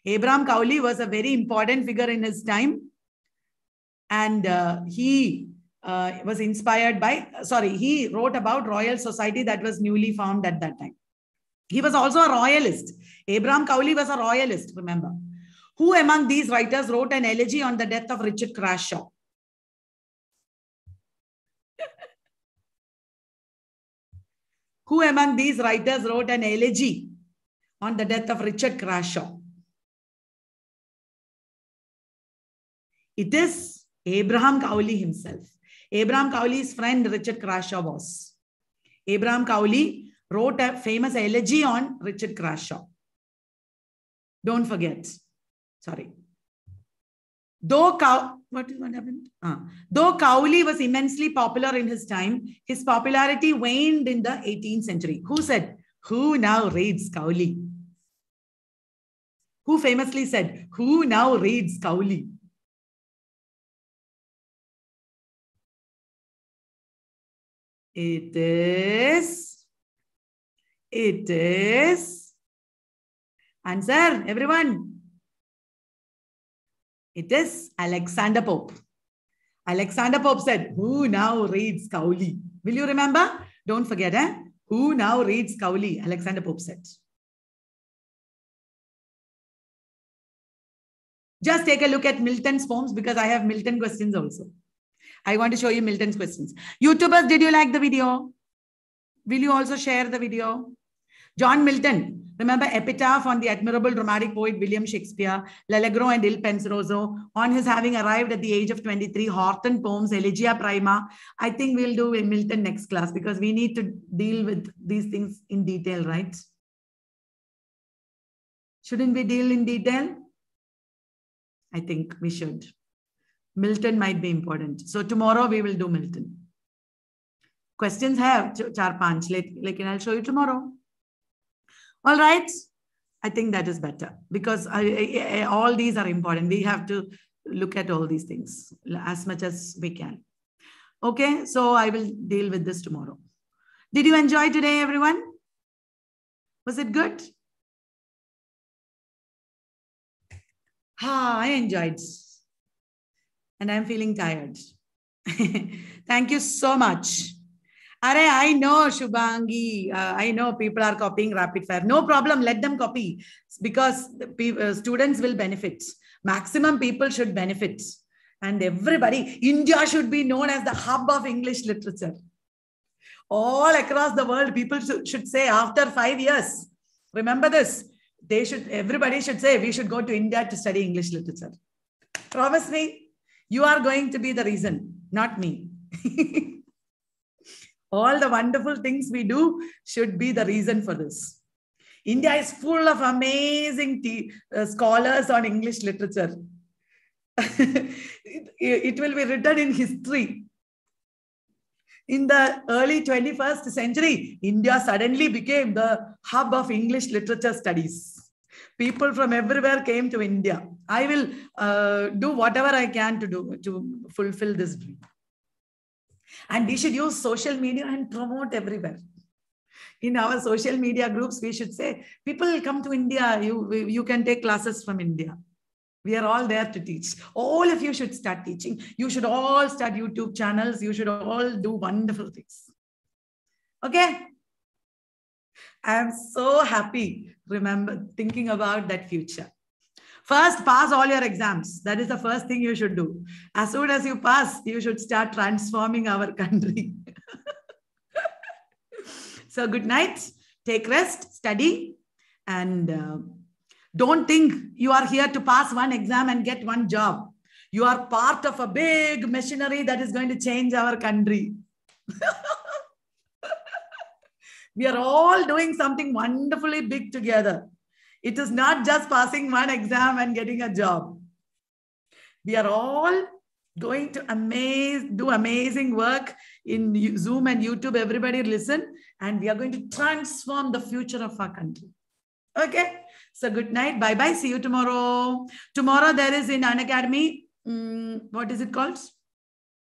Abraham Cowley was a very important figure in his time. And he was inspired by, he wrote about Royal Society that was newly formed at that time. He was also a royalist. Abraham Cowley was a royalist, remember. Who among these writers wrote an elegy on the death of Richard Crashaw? Who among these writers wrote an elegy on the death of Richard Crashaw? It is Abraham Cowley himself. Abraham Cowley's friend Richard Crashaw was. Abraham Cowley wrote a famous elegy on Richard Crashaw. Don't forget. Sorry. Though what happened? Though Cowley was immensely popular in his time, his popularity waned in the 18th century. Who said, who now reads Cowley? Who famously said, who now reads Cowley? It is, answer everyone. It is Alexander Pope. Alexander Pope said, who now reads Cowley? Will you remember? Don't forget, who now reads Cowley? Alexander Pope said. Just take a look at Milton's poems because I have Milton questions also. I want to show you Milton's questions. YouTubers, did you like the video? Will you also share the video? John Milton, remember epitaph on the admirable dramatic poet William Shakespeare, L'Allegro and Il Penseroso, on his having arrived at the age of 23, Horton poems, Elegia Prima. I think we'll do Milton next class because we need to deal with these things in detail, right? Shouldn't we deal in detail? I think we should. Milton might be important. So tomorrow we will do Milton. Questions have 4-5, like I'll show you tomorrow. All right. I think that is better because all these are important. We have to look at all these things as much as we can. Okay. So I will deal with this tomorrow. Did you enjoy today, everyone? Was it good? I enjoyed. And I'm feeling tired. Thank you so much. I know, Shubhangi. I know people are copying rapid fire. No problem. Let them copy because students will benefit. Maximum people should benefit. And everybody, India should be known as the hub of English literature. All across the world, people should say after 5 years, remember this, everybody should say, we should go to India to study English literature. Promise me, you are going to be the reason, not me. All the wonderful things we do should be the reason for this. India is full of amazing scholars on English literature. It will be written in history. In the early 21st century, India suddenly became the hub of English literature studies. People from everywhere came to India. I will do whatever I can to fulfill this dream. And we should use social media and promote everywhere. In our social media groups, we should say, people come to India. You can take classes from India. We are all there to teach. All of you should start teaching. You should all start YouTube channels. You should all do wonderful things. Okay? I am so happy, thinking about that future. First, pass all your exams. That is the first thing you should do. As soon as you pass, you should start transforming our country. So good night. Take rest, study, and don't think you are here to pass one exam and get one job. You are part of a big machinery that is going to change our country. We are all doing something wonderfully big together. It is not just passing one exam and getting a job. We are all going to do amazing work in Zoom and YouTube. Everybody listen. And we are going to transform the future of our country. Okay. So good night. Bye-bye. See you tomorrow. Tomorrow there is in Unacademy. What is it called?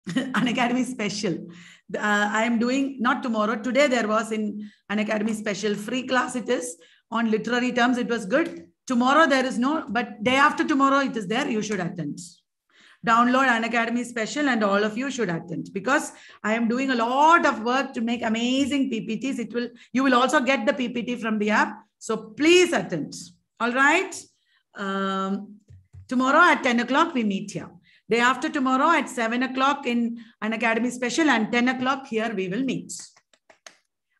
Unacademy Special. I am doing, not tomorrow. Today there was in Unacademy Special. Free class it is. On literary terms, it was good. Tomorrow there is no, but day after tomorrow it is there. You should attend. Download Unacademy Special and all of you should attend because I am doing a lot of work to make amazing PPTs. You will also get the PPT from the app. So please attend. All right. Tomorrow at 10 o'clock, we meet here. Day after tomorrow at 7 o'clock in Unacademy Special and 10 o'clock here we will meet.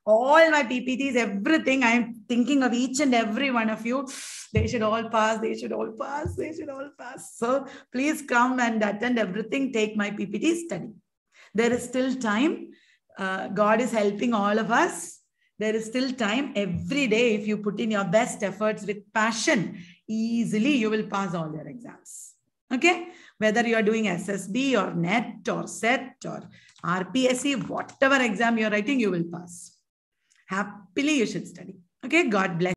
All my PPTs, everything, I am thinking of each and every one of you. They should all pass. They should all pass. They should all pass. So please come and attend everything. Take my PPT, study. There is still time. God is helping all of us. There is still time. Every day, if you put in your best efforts with passion, easily you will pass all your exams. Okay? Whether you are doing SSB or NET or SET or RPSC, whatever exam you are writing, you will pass. Happily, you should study. Okay? God bless.